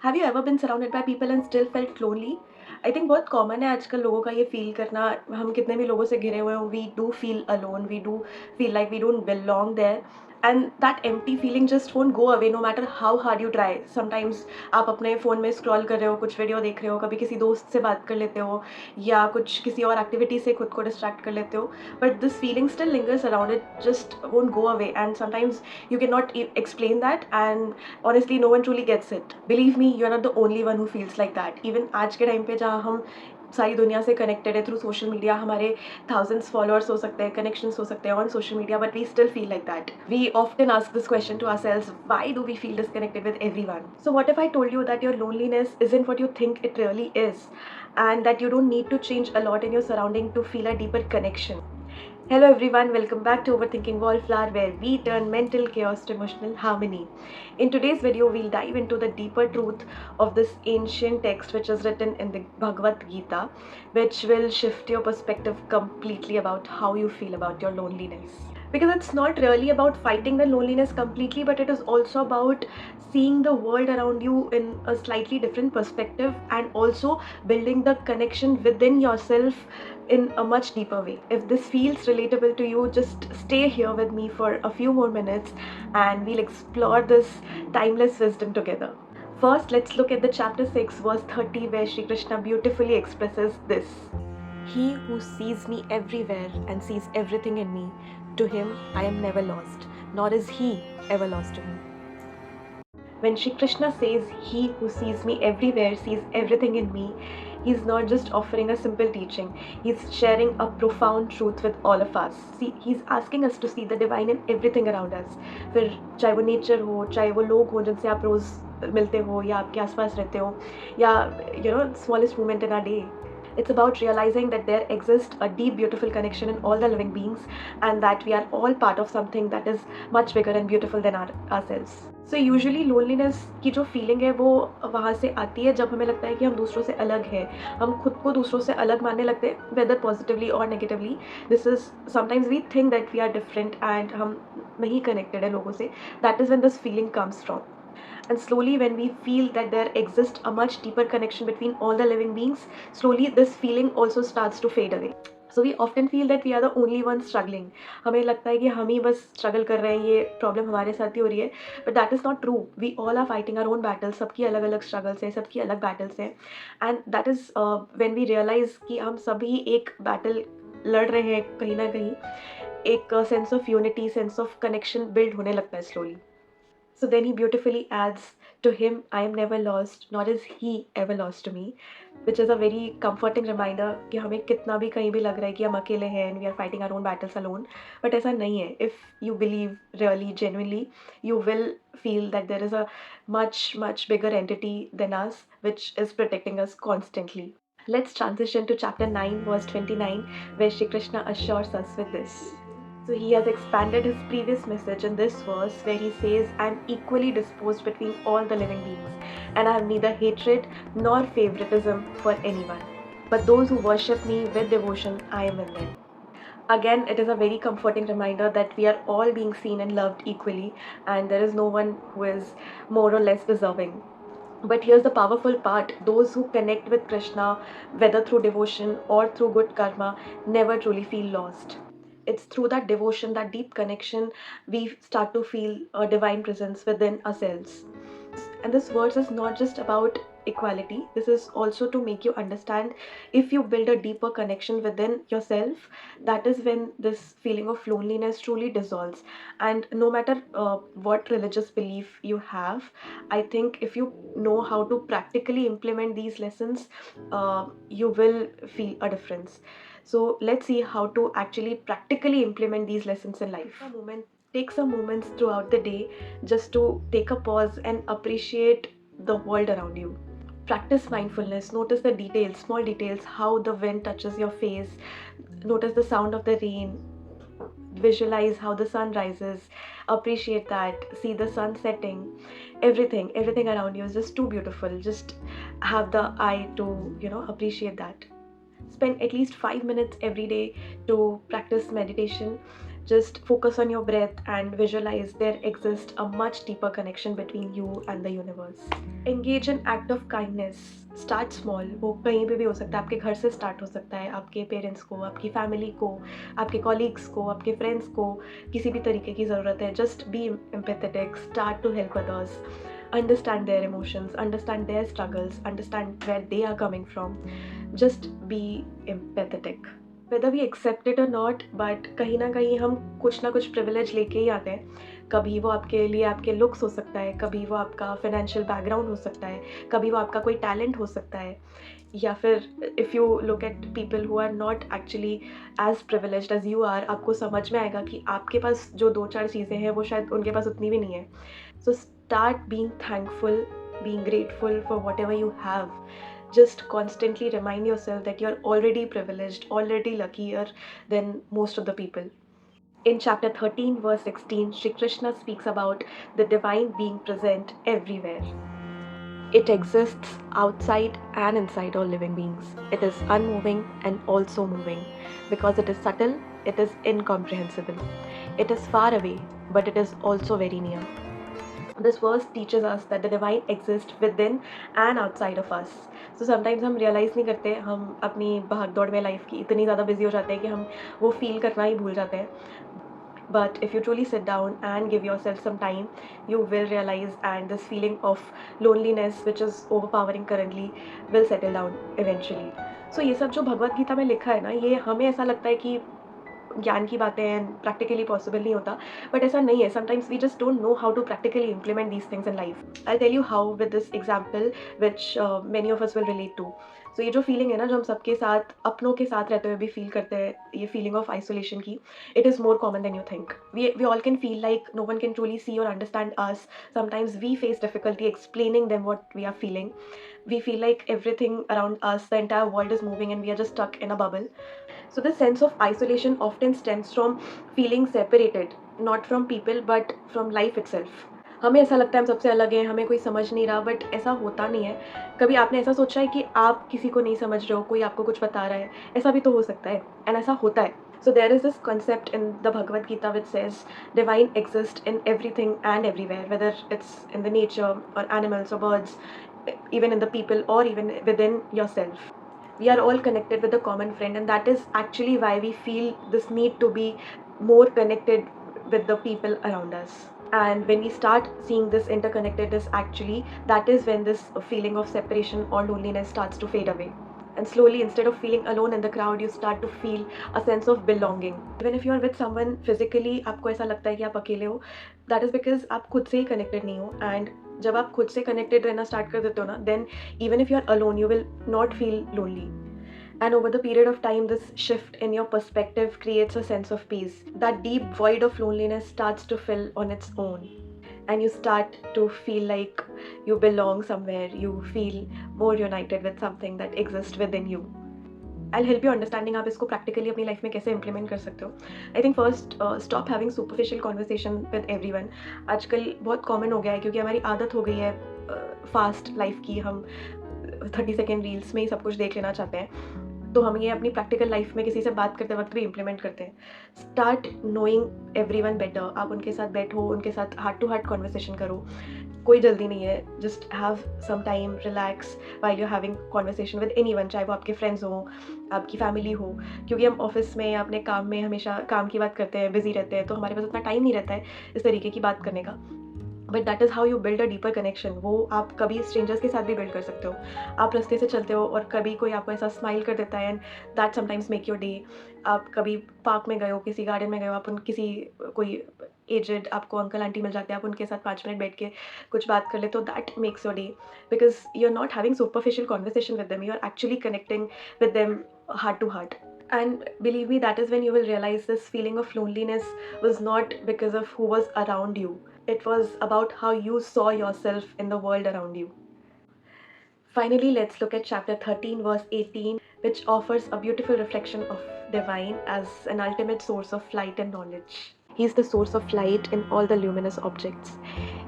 Have you ever been surrounded by people and still felt lonely? I think बहुत common है आजकल लोगों का ये फील करना। हम कितने भी लोगों से घिरे हुए हों, we do feel alone, we do feel like we don't belong there, and that empty feeling just won't go away no matter how hard you try. Sometimes आप अपने फ़ोन में स्क्रॉल कर रहे हो, कुछ वीडियो देख रहे हो, कभी किसी दोस्त से बात कर लेते हो या कुछ किसी और एक्टिविटी से खुद को डिस्ट्रैक्ट कर लेते हो, but this feeling still lingers around, it just won't go away, and sometimes you cannot explain that, and honestly no one truly gets it. Believe me, you're not the only one who feels like that. Even आज के time पे जहाँ हम सारी दुनिया से connected है through social media, हमारे thousands फॉलोअर्स हो सकते हैं, कनेक्शंस हो सकते हैं on social media, but we still feel like that. We often ask this question to ourselves, why do we feel disconnected with everyone? So what if I told you that your loneliness isn't what you think it really is, and that you don't need to change a lot in your surrounding to feel a deeper connection? Hello everyone, welcome back to Overthinking Wallflower, where we turn mental chaos to emotional harmony. In today's video, we'll dive into the deeper truth of this ancient text which is written in the Bhagavad Gita, which will shift your perspective completely about how you feel about your loneliness. Because it's not really about fighting the loneliness completely, but it is also about seeing the world around you in a slightly different perspective, and also building the connection within yourself in a much deeper way. If this feels relatable to you, just stay here with me for a few more minutes and we'll explore this timeless wisdom together. First, let's look at the chapter 6 verse 30, where Shri Krishna beautifully expresses this: He who sees me everywhere and sees everything in me, to him I am never lost, nor is he ever lost to me. When Shri Krishna says he who sees me everywhere sees everything in me, he's not just offering a simple teaching, he's sharing a profound truth with all of us. See, he's asking us to see the divine in everything around us. फिर चाहे वो nature हो, चाहे वो लोग हो जिनसे आप रोज़ मिलते हो या आपके आसपास रहते हो, या smallest moment in our day. It's about realizing that there exists a deep, beautiful connection in all the living beings, and that we are all part of something that is much bigger and beautiful than ourselves. So usually loneliness की जो feeling है वो वहाँ से आती है जब हमें लगता है कि हम दूसरों से अलग हैं, हम खुद को दूसरों से अलग मानने लगते हैं, whether positively or negatively. This is sometimes we think that we are different and हम नहीं connected है लोगों से. That is when this feeling comes from. And slowly, when we feel that there exists a much deeper connection between all the living beings, slowly this feeling also starts to fade away. So we often feel that we are the only ones struggling. हमें लगता है कि हम ही बस struggle कर रहे हैं, ये problem हमारे साथ ही हो रही है. But that is not true. We all are fighting our own battles. सबकी अलग अलग struggles हैं, सबकी अलग battles हैं. And that is when we realize कि हम सभी एक battle लड़ रहे हैं कहीं ना कहीं. एक sense of unity, sense of connection build होने लगता है slowly. So then he beautifully adds, to him I am never lost, nor is he ever lost to me, which is a very comforting reminder कि हमें कितना भी कहीं भी लग रहा है कि हम अकेले हैं and we are fighting our own battles alone, but ऐसा नहीं है. If you believe really, genuinely, you will feel that there is a much bigger entity than us which is protecting us constantly. Let's transition to chapter 9 verse 29, where Shri Krishna assures us with this. So he has expanded his previous message in this verse, where he says, I am equally disposed between all the living beings, and I have neither hatred nor favoritism for anyone. But those who worship me with devotion, I am in them. Again, it is a very comforting reminder that we are all being seen and loved equally, and there is no one who is more or less deserving. But here's the powerful part: those who connect with Krishna, whether through devotion or through good karma, never truly feel lost. It's through that devotion, that deep connection, we start to feel a divine presence within ourselves. And this verse is not just about equality. This is also to make you understand, if you build a deeper connection within yourself, that is when this feeling of loneliness truly dissolves. And no matter what religious belief you have, I think if you know how to practically implement these lessons, you will feel a difference. So let's see how to actually practically implement these lessons in life. Take some moments throughout the day just to take a pause and appreciate the world around you. Practice mindfulness. Notice the details, small details, how the wind touches your face. Notice the sound of the rain. Visualize how the sun rises. Appreciate that. See the sun setting. Everything around you is just too beautiful. Just have the eye to, appreciate that. Spend at least 5 minutes every day to practice meditation. Just focus on your breath and visualize there exists a much deeper connection between you and the universe. Engage in act of kindness. Start small. वो कहीं पे भी हो सकता है, आपके घर से स्टार्ट हो सकता है, आपके पेरेंट्स को, आपकी फैमिली को, आपके कॉलीग्स को, आपके फ्रेंड्स को किसी भी तरीके की ज़रूरत है. Just be empathetic, start to help others, understand their emotions, understand their struggles, understand where they are coming from. Just be empathetic. Whether we accept it or not, but कहीं ना कहीं हम कुछ ना कुछ privilege लेके ही आते हैं. कभी वो आपके लिए आपके looks हो सकता है, कभी वो आपका financial background हो सकता है, कभी वो आपका कोई talent हो सकता है, या फिर if you look at people who are not actually as privileged as you are, आपको समझ में आएगा कि आपके पास जो 2-4 चीज़ें हैं वो शायद उनके पास उतनी भी नहीं है. So start being thankful, being grateful for whatever you have. Just constantly remind yourself that you're already privileged, already luckier than most of the people. In chapter 13, verse 16, Shri Krishna speaks about the divine being present everywhere. It exists outside and inside all living beings. It is unmoving and also moving. Because it is subtle, it is incomprehensible. It is far away, but it is also very near. This verse teaches us that the divine exists within and outside of us. So sometimes हम realize नहीं करते, हम अपनी भाग दौड़ में life की इतनी ज़्यादा बिजी हो जाते हैं कि हम वो फील करना ही भूल जाते हैं. But if you truly sit down and give yourself some time, you will realize, and this feeling of loneliness which is overpowering currently will settle down eventually. So ये सब जो भगवद गीता में लिखा है ना, ये हमें ऐसा लगता है कि ज्ञान की बातें हैं, प्रैक्टिकली पॉसिबल नहीं होता, बट ऐसा नहीं है. Sometimes we just don't know how to practically implement these things in life. I tell you how with this example which many of us will relate to. So ये जो feeling है ना, जो हम सबके साथ अपनों के साथ रहते हुए भी फील करते हैं, ये फीलिंग ऑफ आइसोलेशन की, it is more common than you think. We all can feel like no one can truly see और understand us. Sometimes we face difficulty explaining them what we are feeling. We feel like everything around us, the entire world is moving and we are just stuck in a bubble. So this sense of isolation often stems from feeling separated, not from people but from life itself. हमें ऐसा लगता है हम सबसे अलग हैं, हमें कोई समझ नहीं रहा, बट ऐसा होता नहीं है. कभी आपने ऐसा सोचा है कि आप किसी को नहीं समझ रहे हो, कोई आपको कुछ बता रहा है? ऐसा भी तो हो सकता है, एंड ऐसा होता है. So there is this concept in the Bhagavad Gita which says divine exists in everything and everywhere, whether it's in the nature or animals or birds, even in the people or even within yourself. We are all connected with a common friend, and that is actually why we feel this need to be more connected with the people around us. And when we start seeing this interconnectedness, actually that is when this feeling of separation or loneliness starts to fade away. And slowly, instead of feeling alone in the crowd, you start to feel a sense of belonging. Even if you are with someone physically, आपको ऐसा लगता है कि आप अकेले हो, that is because आप खुद से ही connected नहीं हो. And जब आप खुद से connected रहना start कर देते हो ना, then even if you are alone, you will not feel lonely. And over the period of time, this shift in your perspective creates a sense of peace. That deep void of loneliness starts to fill on its own. And you start to feel like you belong somewhere. You feel more united with something that exists within you. I'll help you understanding आप इसको practically अपनी life में कैसे implement कर सकते हो. I think first stop having superficial conversation with everyone. आजकल बहुत common हो गया है क्योंकि हमारी आदत हो गई है fast life की. हम 30 सेकेंड रील्स में ही सब कुछ देख लेना चाहते हैं, तो हम ये अपनी प्रैक्टिकल लाइफ में किसी से बात करते वक्त भी इम्प्लीमेंट करते हैं. Start knowing everyone better. आप उनके साथ बैठो, उनके साथ हार्ट टू हार्ट कॉन्वर्सेशन करो. कोई जल्दी नहीं है. Just have some time, relax while you having conversation with anyone, चाहे वो आपके फ्रेंड्स हो, आपकी फैमिली हो. क्योंकि हम ऑफिस में अपने काम में हमेशा काम की बात करते हैं, बिजी रहते हैं, तो हमारे पास इतना टाइम नहीं रहता है इस तरीके की बात करने का. But that is how you build a deeper connection. वो आप कभी स्ट्रेंजर्स के साथ भी बिल्ड कर सकते हो. आप रास्ते से चलते हो और कभी कोई आपको ऐसा स्माइल कर देता है, and that sometimes make your day. आप कभी पार्क में गए हो, किसी गार्डन में गए हो, आप किसी कोई एजेड आपको अंकल आंटी मिल जाते हैं, आप उनके साथ 5 मिनट बैठ के कुछ बात कर ले, तो that makes your day. Because you are not having superficial conversation with them, you are actually connecting with them heart to heart. And believe me, that is when you will realize this feeling of loneliness was not because of who was around you. It was about how you saw yourself in the world around you. Finally, let's look at chapter 13, verse 18, which offers a beautiful reflection of divine as an ultimate source of light and knowledge. He is the source of light in all the luminous objects.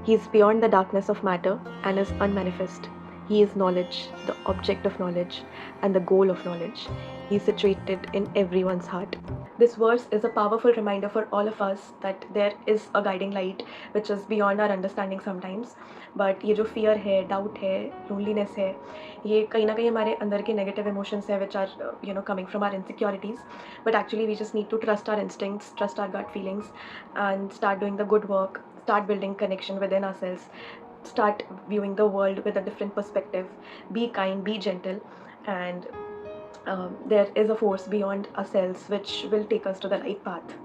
He is beyond the darkness of matter and is unmanifest. He is knowledge, the object of knowledge, and the goal of knowledge. He is situated in everyone's heart. This verse is a powerful reminder for all of us that there is a guiding light which is beyond our understanding sometimes. But ये जो fear है, doubt है, loneliness है, ये कहीं ना कहीं हमारे अंदर के negative emotions है which are coming from our insecurities. But actually we just need to trust our instincts, trust our gut feelings, and start doing the good work, start building connection within ourselves, start viewing the world with a different perspective, be kind, be gentle, and there is a force beyond ourselves which will take us to the right path.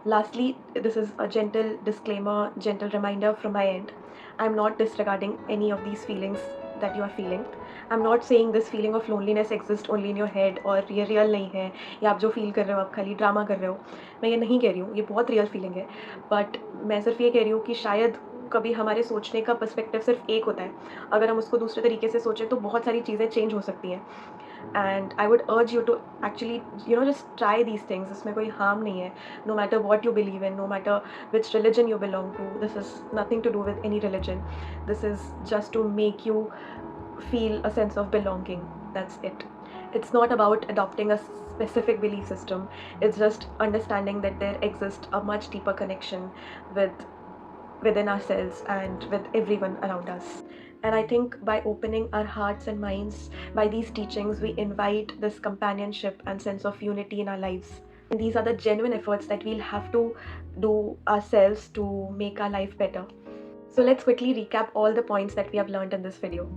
Lastly, this is a gentle disclaimer, gentle reminder from my end. I'm not disregarding any of these feelings that you are feeling. I'm not saying this feeling of loneliness exists only in your head और ये real नहीं है या आप जो feel कर रहे हो आप खाली ड्रामा कर रहे हो. मैं ये नहीं कह रही हूँ, ये बहुत real feeling है. But मैं सिर्फ ये कह रही हूँ कि शायद कभी हमारे सोचने का पर्सपेक्टिव सिर्फ एक होता है. अगर हम उसको दूसरे तरीके से सोचें तो बहुत सारी चीज़ें चेंज हो सकती हैं. And I would urge you to actually just try these things. इसमें कोई harm नहीं है. No matter what you believe in, no matter which religion you belong to, this is nothing to do with any religion. This is just to make you feel a sense of belonging. That's it. It's not about adopting a specific belief system. It's just understanding that there exists a much deeper connection within ourselves and with everyone around us. And I think by opening our hearts and minds by these teachings, we invite this companionship and sense of unity in our lives. And these are the genuine efforts that we'll have to do ourselves to make our life better. So let's quickly recap all the points that we have learned in this video.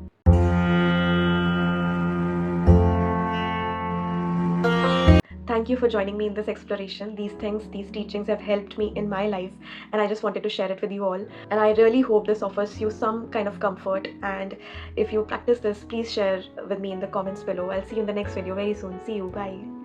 Thank you for joining me in this exploration. These teachings have helped me in my life, and I just wanted to share it with you all. And I really hope this offers you some kind of comfort. And if you practice this, please share with me in the comments below. I'll see you in the next video very soon. See you. Bye.